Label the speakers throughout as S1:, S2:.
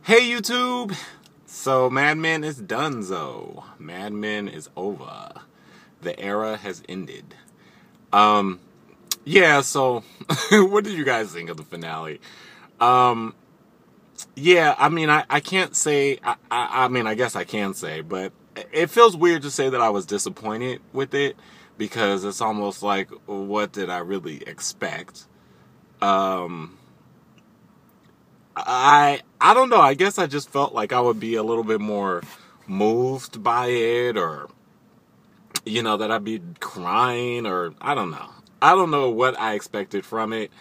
S1: Hey YouTube! So Mad Men is donezo. Mad Men is over. The era has ended. Yeah, so what did you guys think of the finale? Yeah, I mean I can't say I mean I guess I can say, but it feels weird to say that I was disappointed with it because it's almost like what did I really expect? Um I don't know. I guess I just felt like I would be a little bit more moved by it, or that I'd be crying, or I don't know. I don't know what I expected from it.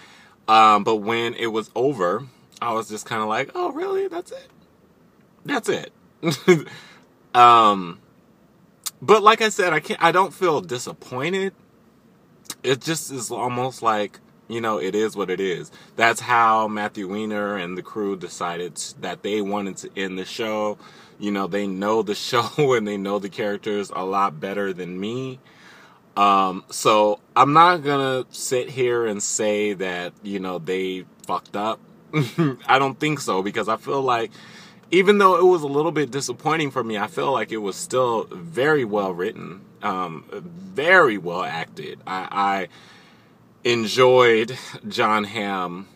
S1: But when it was over, I was just kind of like, "Oh, really? That's it? That's it." um, but like I said, I don't feel disappointed. It just is almost like, it is what it is. That's how Matthew Weiner and the crew decided that they wanted to end the show. They know the show and they know the characters a lot better than me. So I'm not gonna sit here and say that, they fucked up. I don't think so, because I feel like even though it was a little bit disappointing for me, I feel like it was still very well written, very well acted. I enjoyed Jon Hamm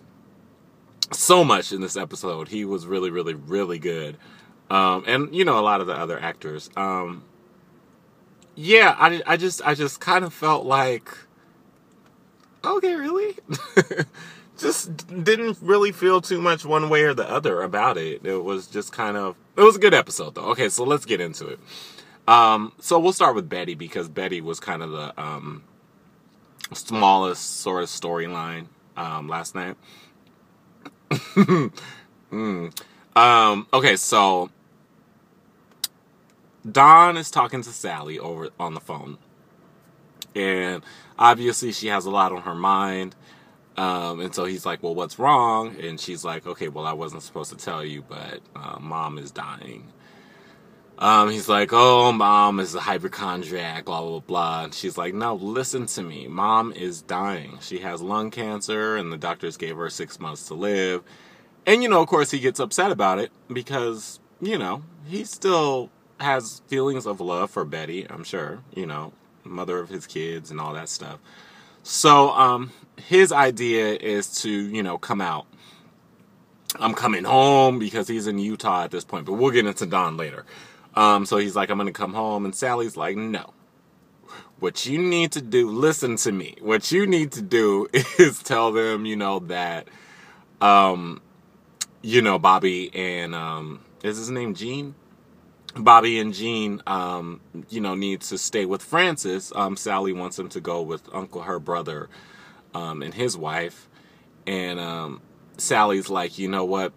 S1: so much in this episode. He was really, really, really good. And a lot of the other actors. Yeah, I just kind of felt like, okay, really? Just didn't really feel too much one way or the other about it. It was just it was a good episode though. Okay, so let's get into it. So we'll start with Betty, because Betty was kind of the smallest sort of storyline last night. Okay, so Don is talking to Sally over on the phone, and obviously she has a lot on her mind. And so he's like, "Well, what's wrong?" And she's like, "Okay, well, I wasn't supposed to tell you, but Mom is dying." He's like, "Oh, Mom is a hypochondriac, blah, blah, blah." And she's like, "No, listen to me. Mom is dying. She has lung cancer, and the doctors gave her 6 months to live." And, of course, he gets upset about it because, he still has feelings of love for Betty, I'm sure, mother of his kids and all that stuff. So, his idea is to, come out. I'm coming home, because he's in Utah at this point, but we'll get into Don later. So he's like, "I'm going to come home." And Sally's like, "No. What you need to do, listen to me. What you need to do is tell them, that, Bobby and, is his name Gene? Bobby and Gene, need to stay with Francis. Sally wants him to go with her brother, and his wife." And, Sally's like, "You know what?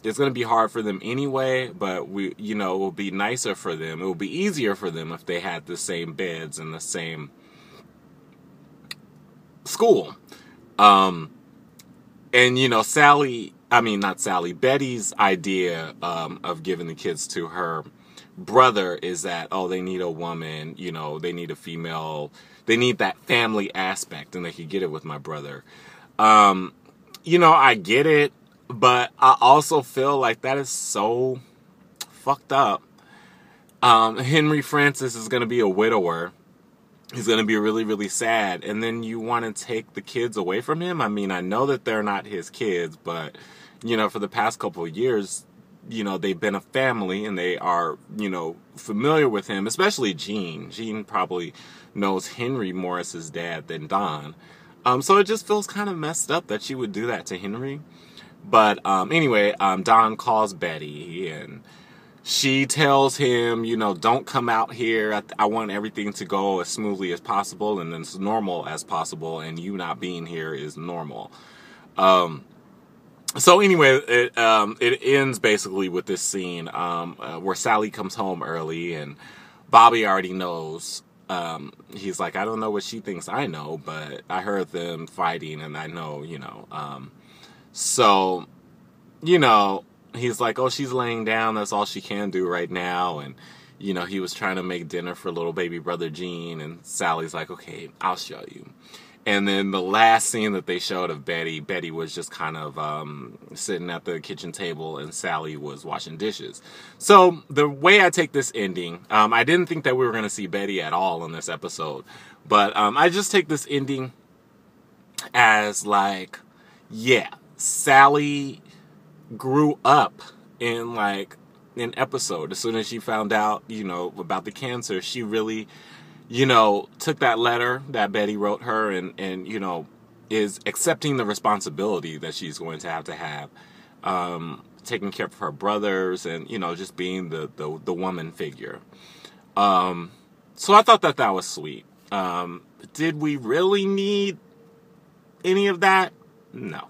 S1: It's going to be hard for them anyway, but it will be nicer for them. It will be easier for them if they had the same beds and the same school." And, Betty's idea, of giving the kids to her brother is that, they need a woman, they need a female, they need that family aspect, and they could get it with my brother. I get it, but I also feel like that is so fucked up. Henry Francis is going to be a widower. He's going to be really, really sad. And then you want to take the kids away from him? I mean, I know that they're not his kids, but, for the past couple of years, they've been a family, and they are, familiar with him, especially Gene. Gene probably knows Henry more as his dad than Don. So it just feels kind of messed up that she would do that to Henry. But anyway, Don calls Betty, and she tells him, "Don't come out here. I want everything to go as smoothly as possible and as normal as possible, and you not being here is normal." So anyway, it ends basically with this scene where Sally comes home early, and Bobby already knows. He's like, "I don't know what she thinks I know, but I heard them fighting, and I know, So, he's like, "Oh, she's laying down. That's all she can do right now." And, he was trying to make dinner for little baby brother Gene. And Sally's like, "Okay, I'll show you." And then the last scene that they showed of Betty was just kind of sitting at the kitchen table, and Sally was washing dishes. So the way I take this ending, I didn't think that we were going to see Betty at all in this episode, but I just take this ending as like, yeah, Sally grew up in like an episode. As soon as she found out, about the cancer, she really, took that letter that Betty wrote her and is accepting the responsibility that she's going to have, taking care of her brothers and, just being the woman figure. So I thought that was sweet. Did we really need any of that? No.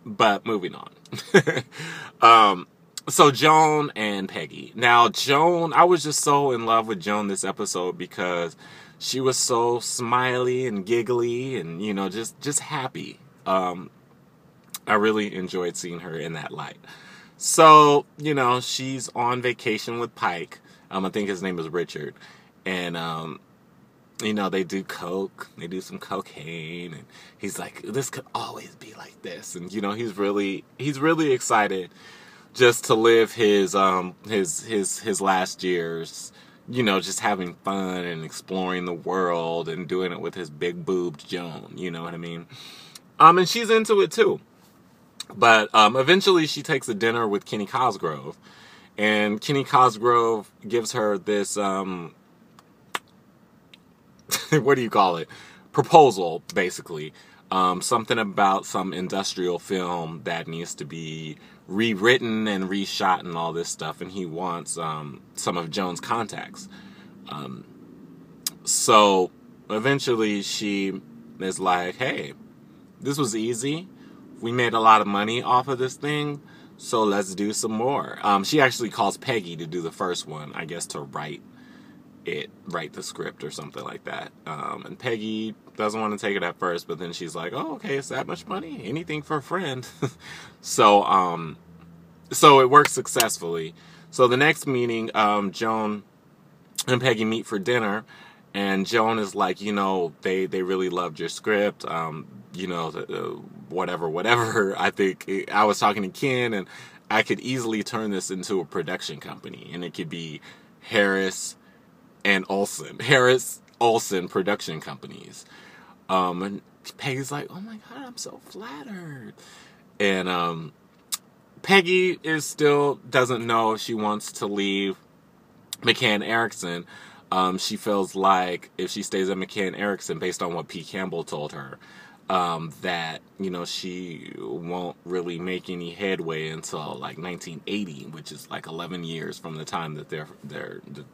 S1: But moving on. So Joan and Peggy. Now Joan, I was just so in love with Joan this episode because she was so smiley and giggly and, just happy. I really enjoyed seeing her in that light. So, she's on vacation with Pike. I think his name is Richard. And, they do coke, they do some cocaine, and he's like, this could always be like this. And, he's really excited just to live his last years, just having fun and exploring the world and doing it with his big boobed Joan, you know what I mean? And she's into it too. But, eventually she takes a dinner with Kenny Cosgrove, and Kenny Cosgrove gives her this, what do you call it? Proposal, basically. Something about some industrial film that needs to be rewritten and reshot and all this stuff. And he wants some of Joan's contacts. So eventually she is like, hey, this was easy. We made a lot of money off of this thing. So let's do some more. She actually calls Peggy to do the first one, I guess, to write the script or something like that. And Peggy doesn't want to take it at first, but then she's like, oh, okay, it's that much money, anything for a friend. So it works successfully. So the next meeting, Joan and Peggy meet for dinner, and Joan is like, they really loved your script, whatever. I think I was talking to Ken, and I could easily turn this into a production company, and it could be Harris Olsen production companies. And Peggy's like, oh my God, I'm so flattered. And Peggy still doesn't know if she wants to leave McCann Erickson. She feels like if she stays at McCann Erickson, based on what Pete Campbell told her, that, she won't really make any headway until like 1980, which is like 11 years from the time that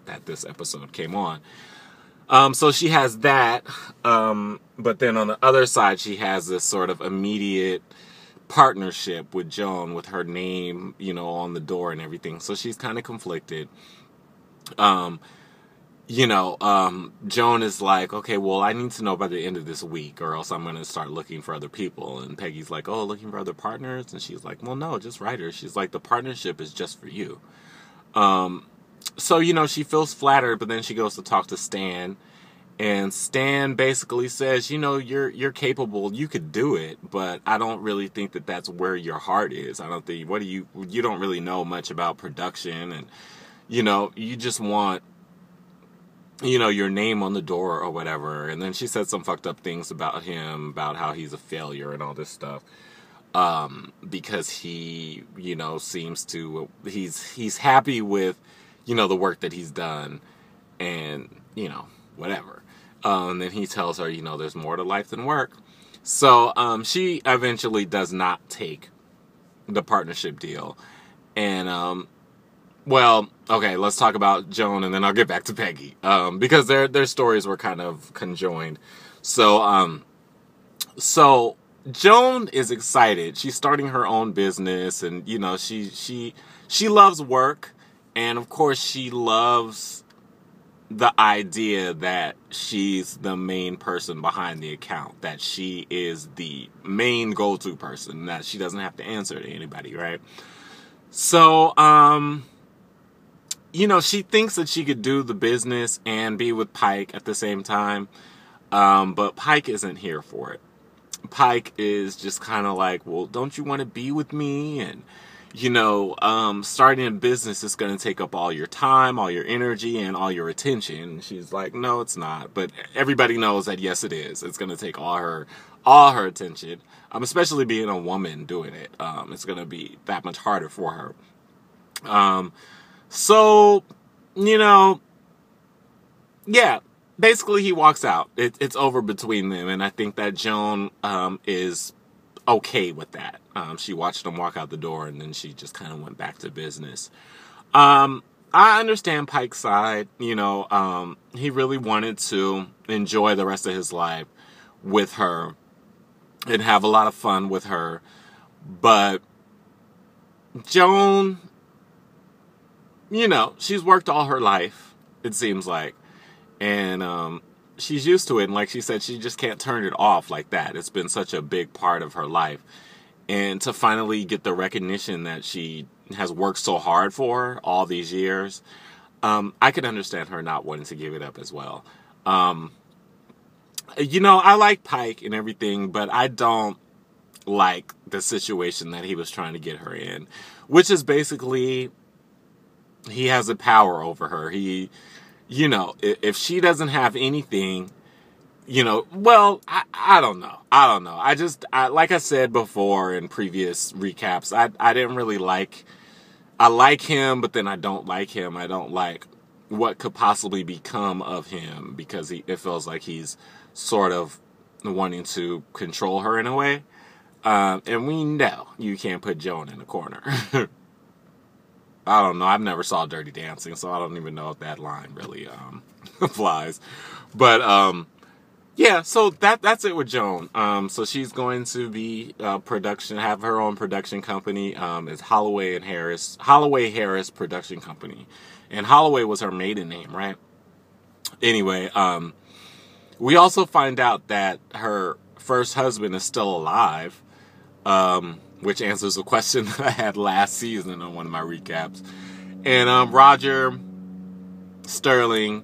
S1: that this episode came on. So she has that, but then on the other side, she has this sort of immediate partnership with Joan, with her name, on the door and everything. So she's kind of conflicted. Joan is like, okay, well, I need to know by the end of this week or else I'm going to start looking for other people. And Peggy's like, oh, looking for other partners? And she's like, well, no, just writers. She's like, the partnership is just for you. So, she feels flattered, but then she goes to talk to Stan. And Stan basically says, you're capable, you could do it, but I don't really think that that's where your heart is. I don't think, you don't really know much about production, and, you just want, your name on the door or whatever. And then she said some fucked up things about him, about how he's a failure and all this stuff. Because he, seems to, he's happy with, the work that he's done and, whatever. And then he tells her, there's more to life than work. So, she eventually does not take the partnership deal. And, well, okay, let's talk about Joan and then I'll get back to Peggy. Because their stories were kind of conjoined. So Joan is excited. She's starting her own business, and, she loves work. And of course she loves the idea that she's the main person behind the account, that she is the main go-to person, that she doesn't have to answer to anybody, right? So, she thinks that she could do the business and be with Pike at the same time. But Pike isn't here for it. Pike is just kind of like, well, don't you want to be with me? And, starting a business is going to take up all your time, all your energy, and all your attention. And she's like, no, it's not. But everybody knows that, yes, it is. It's going to take all her attention, especially being a woman doing it. It's going to be that much harder for her. So, yeah. Basically, he walks out. It's over between them, and I think that Joan is okay with that. She watched him walk out the door, and then she just kind of went back to business. I understand Pike's side. He really wanted to enjoy the rest of his life with her and have a lot of fun with her. But Joan, she's worked all her life, it seems like. And she's used to it. And like she said, she just can't turn it off like that. It's been such a big part of her life. And to finally get the recognition that she has worked so hard for all these years, I could understand her not wanting to give it up as well. I like Pike and everything, but I don't like the situation that he was trying to get her in, which is basically he has the power over her. If she doesn't have anything, well, I don't know. Like I said before in previous recaps, I didn't really I like him, but then I don't like him. I don't like what could possibly become of him because it feels like he's sort of wanting to control her in a way. And we know you can't put Joan in a corner. I don't know. I've never saw Dirty Dancing, so I don't even know if that line really applies. But yeah, so that's it with Joan. So she's going to be have her own production company. It's Holloway Harris Production Company, and Holloway was her maiden name, right? Anyway, we also find out that her first husband is still alive. Which answers a question that I had last season on one of my recaps. And Roger Sterling,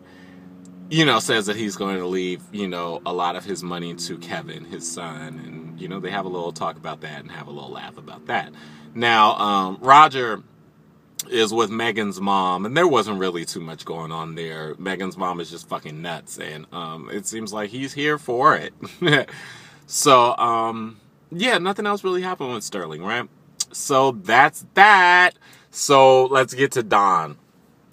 S1: says that he's going to leave, a lot of his money to Kevin, his son. And, they have a little talk about that and have a little laugh about that. Now, Roger is with Megan's mom, and there wasn't really too much going on there. Megan's mom is just fucking nuts, and it seems like he's here for it. So, yeah, nothing else really happened with Sterling, right? So that's that. So let's get to Don.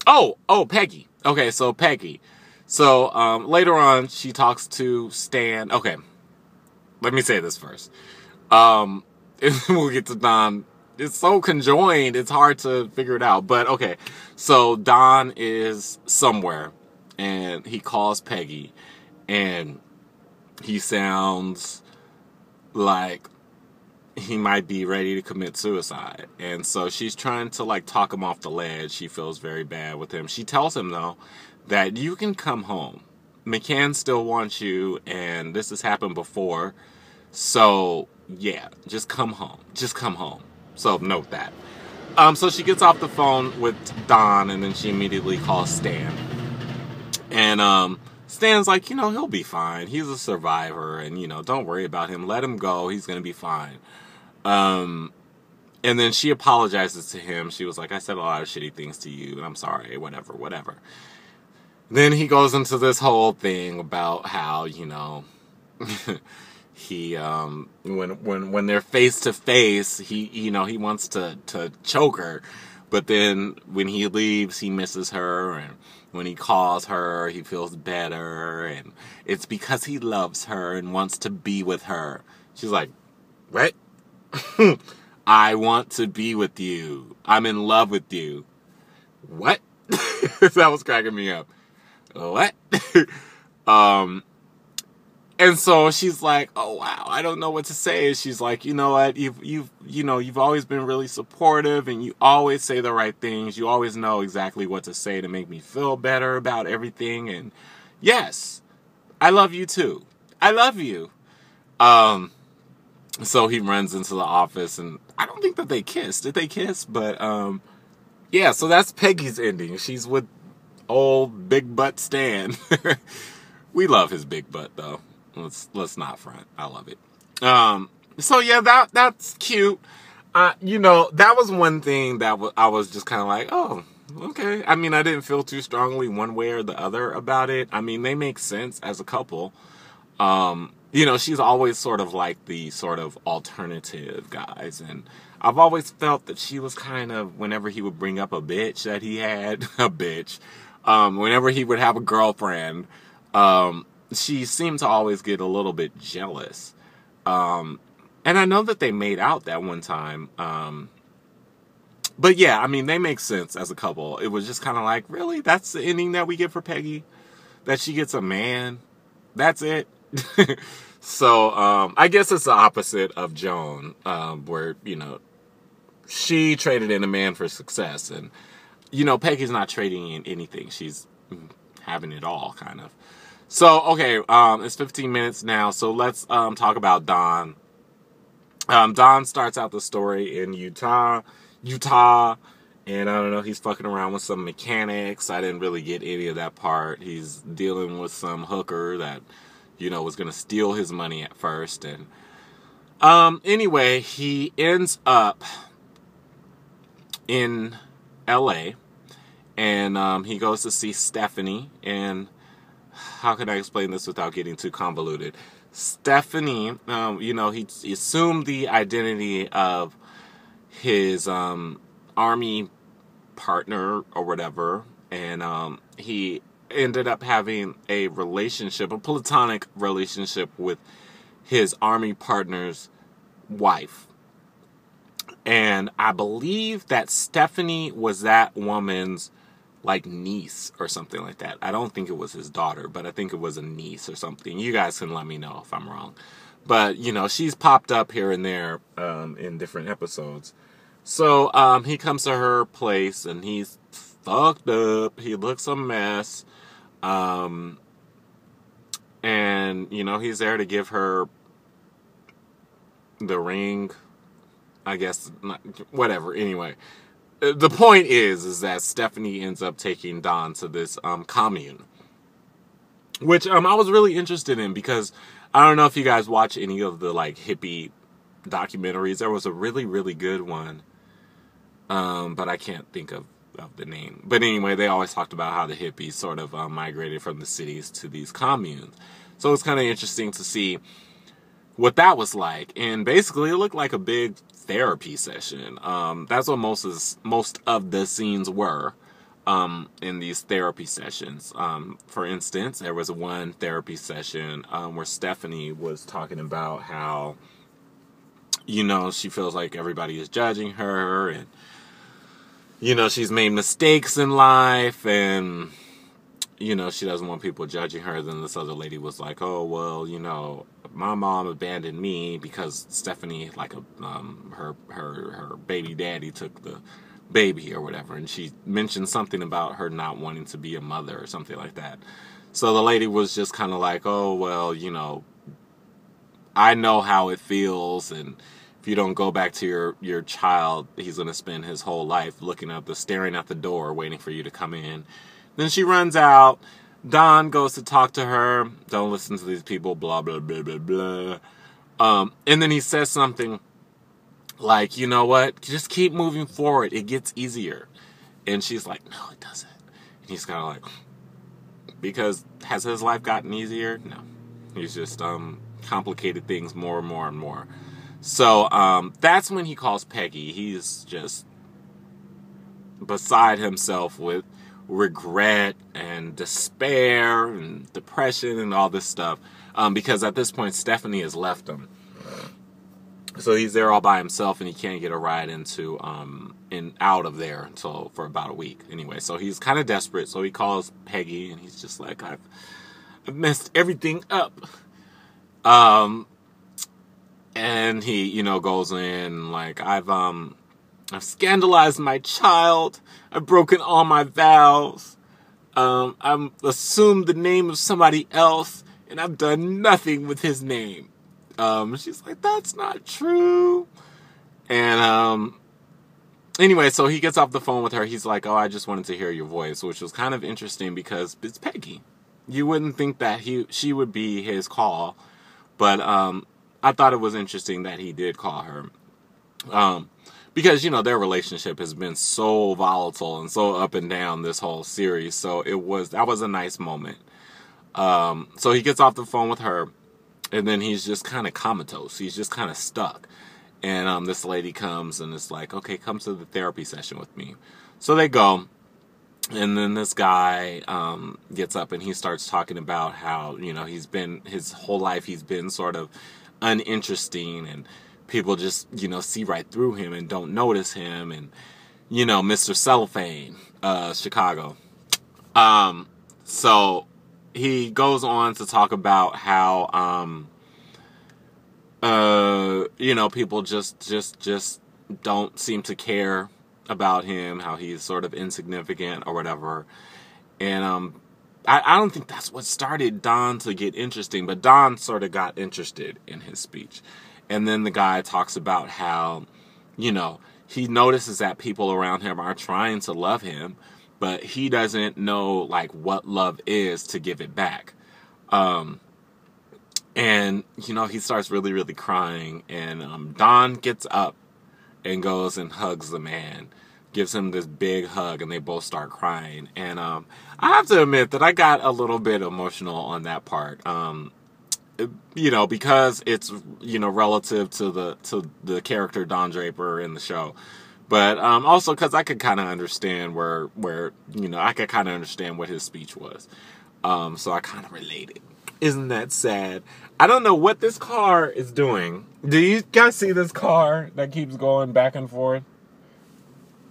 S1: Oh, Peggy. Okay, so Peggy. So later on, she talks to Stan. Okay, let me say this first. We'll get to Don. It's so conjoined, it's hard to figure it out. But okay, so Don is somewhere, and he calls Peggy, and he sounds like he might be ready to commit suicide. And so she's trying to talk him off the ledge. She feels very bad with him. She tells him though that you can come home. McCann still wants you, and this has happened before. So yeah, just come home. Just come home. So note that. So she gets off the phone with Don, and then she immediately calls Stan. And Stan's like, he'll be fine. He's a survivor, and, don't worry about him. Let him go. He's going to be fine. And then she apologizes to him. She was like, I said a lot of shitty things to you, and I'm sorry, whatever. Then he goes into this whole thing about how, he, when they're face to face, he wants to choke her. But then when he leaves, he misses her, and when he calls her, he feels better, and it's because he loves her and wants to be with her. She's like, what? I want to be with you. I'm in love with you. What? That was cracking me up. What? And so she's like, oh wow, I don't know what to say. She's like, you know what? You've always been really supportive, and you always say the right things. You always know exactly what to say to make me feel better about everything. And yes, I love you too. I love you. So he runs into the office, and I don't think that they kissed. Did they kiss? But yeah, so that's Peggy's ending. She's with old big butt Stan. We love his big butt though. Let's not front. I love it. So yeah, that's cute. That was one thing that I was just kind of like, oh, okay. I mean, I didn't feel too strongly one way or the other about it. I mean, they make sense as a couple. She's always sort of like the sort of alternative guys, and I've always felt that she was kind of, whenever he would bring up a bitch that he had, a bitch, whenever he would have a girlfriend, she seemed to always get a little bit jealous. And I know that they made out that one time. But yeah, I mean, they make sense as a couple. It was just kind of like, really? That's the ending that we get for Peggy? That she gets a man? That's it? So, I guess it's the opposite of Joan, where, she traded in a man for success. And, Peggy's not trading in anything. She's having it all, kind of. So, okay, it's 15 minutes now. So let's talk about Don. Don starts out the story in Utah, and I don't know, he's fucking around with some mechanics. I didn't really get any of that part. He's dealing with some hooker that, was going to steal his money at first, and anyway, he ends up in LA, and he goes to see Stephanie, and how can I explain this without getting too convoluted? Stephanie, he assumed the identity of his army partner or whatever, and he ended up having a platonic relationship with his army partner's wife. And I believe that Stephanie was that woman's niece or something like that. I don't think it was his daughter, but I think it was a niece or something. You guys can let me know if I'm wrong. But, she's popped up here and there in different episodes. So he comes to her place and he's fucked up. He looks a mess. And, he's there to give her the ring. I guess, whatever. Anyway. The point is that Stephanie ends up taking Don to this commune, which I was really interested in because I don't know if you guys watch any of the hippie documentaries. There was a really, really good one, but I can't think of the name. But anyway, they always talked about how the hippies sort of migrated from the cities to these communes. So it's kind of interesting to see what that was like. And basically, it looked like a big therapy session. That's what most of the scenes were in these therapy sessions. For instance, there was one therapy session where Stephanie was talking about how, she feels like everybody is judging her, and, she's made mistakes in life, and, she doesn't want people judging her. Then this other lady was like, oh, well, my mom abandoned me because Stephanie, her baby daddy took the baby or whatever. And she mentioned something about her not wanting to be a mother or something like that. So the lady was just kind of like, oh, well, I know how it feels. And if you don't go back to your child, he's going to spend his whole life staring at the door, waiting for you to come in. Then she runs out. Don goes to talk to her. Don't listen to these people, blah, blah, blah, blah, blah. And then he says something like, you know what? Just keep moving forward. It gets easier. And she's like, no, it doesn't. And he's kind of like, because has his life gotten easier? No. He's just complicated things more and more and more. So that's when he calls Peggy. He's just beside himself with regret and despair and depression and all this stuff, because at this point Stephanie has left him, so he's there all by himself and he can't get a ride out of there until for about a week anyway. So he's kind of desperate, so he calls Peggy and he's just like, I've messed everything up, and he goes in like, I've scandalized my child. I've broken all my vows. I've assumed the name of somebody else, and I've done nothing with his name. She's like, that's not true. And anyway, so he gets off the phone with her. He's like, oh, I just wanted to hear your voice, which was kind of interesting because it's Peggy. You wouldn't think that she would be his call, but I thought it was interesting that he did call her. Because, you know, their relationship has been so volatile and so up and down this whole series. So that was a nice moment. So he gets off the phone with her, and then he's just kind of comatose. He's just kind of stuck. And this lady comes and is like, okay, come to the therapy session with me. So they go. And then this guy gets up and he starts talking about how, you know, his whole life he's been sort of uninteresting, and people just, you know, see right through him and don't notice him. And, you know, Mr. Cellophane, Chicago. So he goes on to talk about how, you know, people just don't seem to care about him, how he's sort of insignificant or whatever. And I don't think that's what started Don to get interesting, but Don sort of got interested in his speech. And then the guy talks about how, you know, he notices that people around him are trying to love him, but he doesn't know, like, what love is to give it back. And, you know, he starts really, really crying. And Don gets up and goes and hugs the man, gives him this big hug, and they both start crying. And I have to admit that I got a little bit emotional on that part. You know, because it's, you know, relative to the character Don Draper in the show. But also because I could kind of understand where you know, I could kind of understand what his speech was. So I kind of related. Isn't that sad? I don't know what this car is doing. Do you guys see this car that keeps going back and forth?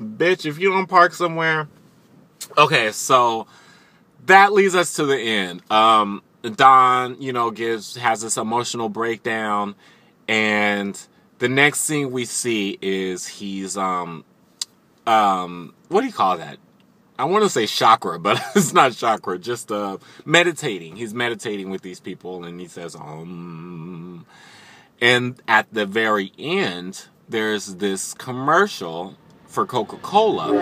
S1: Bitch, if you don't park somewhere. Okay, so that leads us to the end. Don, you know, has this emotional breakdown, and the next thing we see is he's what do you call that? I want to say chakra, but it's not chakra, just meditating. He's meditating with these people, and he says, And at the very end, there's this commercial for Coca-Cola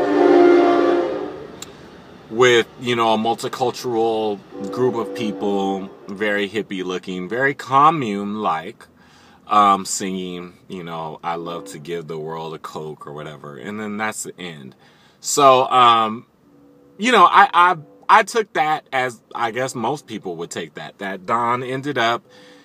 S1: with, you know, a multicultural group of people, very hippie looking, very commune-like, singing, you know, I love to give the world a Coke or whatever. And then that's the end. So, you know, I took that as, I guess most people would take that Don ended up,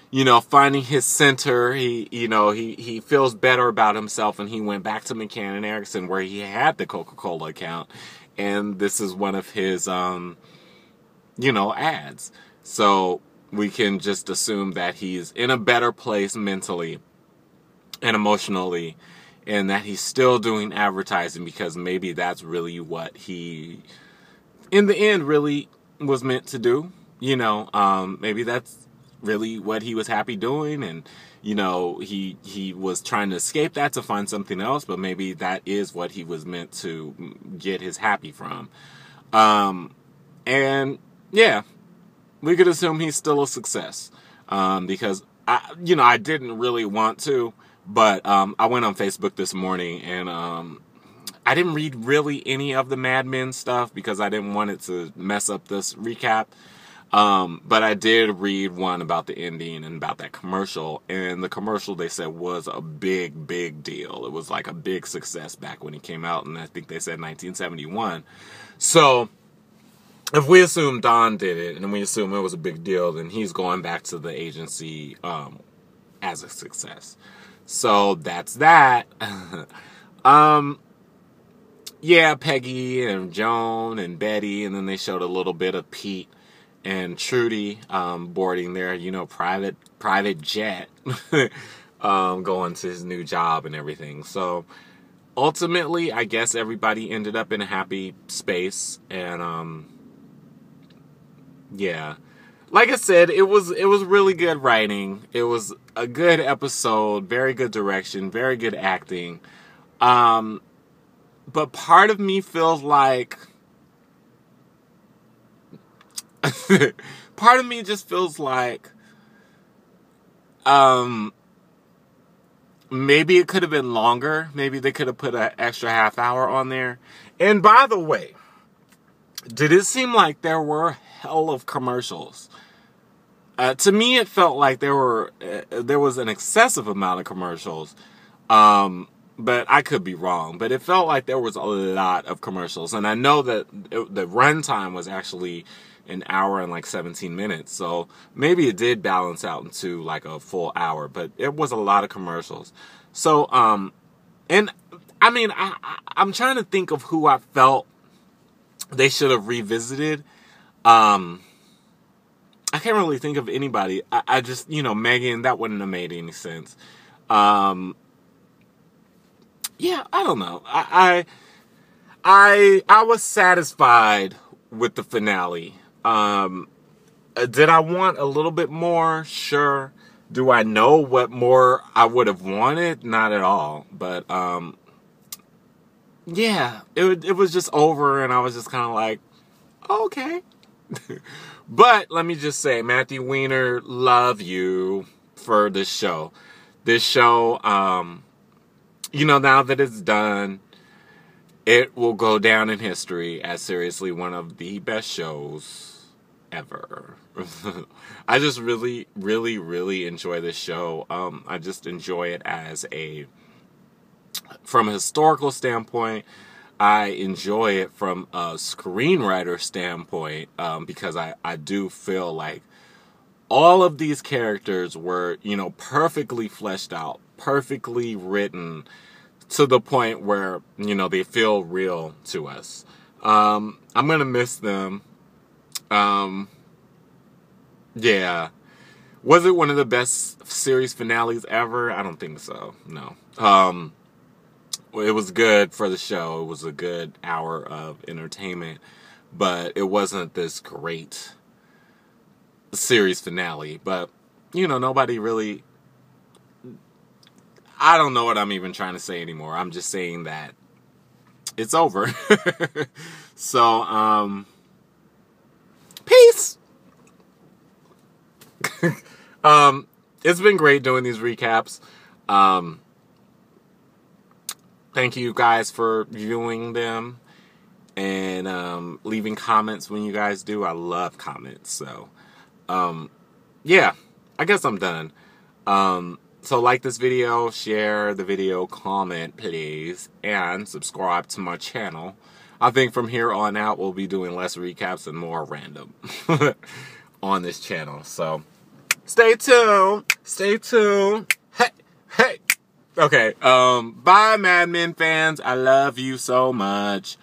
S1: you know, finding his center. He feels better about himself, and he went back to McCann and Erickson where he had the Coca-Cola account. And this is one of his, you know, ads. So we can just assume that he's in a better place mentally and emotionally, and that he's still doing advertising because maybe that's really what he, in the end, really was meant to do. You know, maybe that's really what he was happy doing, and, you know, he was trying to escape that to find something else, but maybe that is what he was meant to get his happy from. And yeah, we could assume he's still a success, because I didn't really want to, but I went on Facebook this morning, and I didn't read really any of the Mad Men stuff because I didn't want it to mess up this recap. But I did read one about the ending and about that commercial, and the commercial, they said, was a big, big deal. It was like a big success back when it came out, and I think they said 1971. So if we assume Don did it, and we assume it was a big deal, then he's going back to the agency as a success. So that's that. Yeah, Peggy and Joan and Betty, and then they showed a little bit of Pete and Trudy boarding their, you know, private jet, going to his new job and everything. So ultimately, I guess everybody ended up in a happy space, and yeah, like I said, it was really good writing. It was a good episode, very good direction, very good acting. But part of me feels like part of me just feels like maybe it could have been longer. Maybe they could have put an extra half hour on there. And by the way, did it seem like there were hell of commercials? To me, it felt like there was an excessive amount of commercials. But I could be wrong. But it felt like there was a lot of commercials. And I know that the runtime was actually an hour and like 17 minutes. So maybe it did balance out into like a full hour. But it was a lot of commercials. So, and I mean, I'm trying to think of who I felt they should have revisited. I can't really think of anybody. I just, Megan, that wouldn't have made any sense. Yeah, I don't know. I was satisfied with the finale. Did I want a little bit more? Sure. Do I know what more I would have wanted? Not at all. But yeah, it was just over, and I was just kind of like, okay. But let me just say, Matthew Weiner, love you for this show. This show, now that it's done, it will go down in history as seriously one of the best shows ever. I just really, really, really enjoy this show. I just enjoy it from a historical standpoint. I enjoy it from a screenwriter standpoint, because I do feel like all of these characters were, perfectly fleshed out, perfectly written to the point where, they feel real to us. I'm going to miss them. Yeah. Was it one of the best series finales ever? I don't think so. No. It was good for the show. It was a good hour of entertainment, but it wasn't this great series finale. But, nobody really... I don't know what I'm even trying to say anymore. I'm just saying that it's over. So, peace! It's been great doing these recaps. Thank you guys for viewing them and leaving comments when you guys do. I love comments. So, yeah, I guess I'm done. So like this video, share the video, comment, please, and subscribe to my channel. I think from here on out, we'll be doing less recaps and more random on this channel. So, stay tuned. Stay tuned. Hey, hey. Okay, bye, Mad Men fans. I love you so much.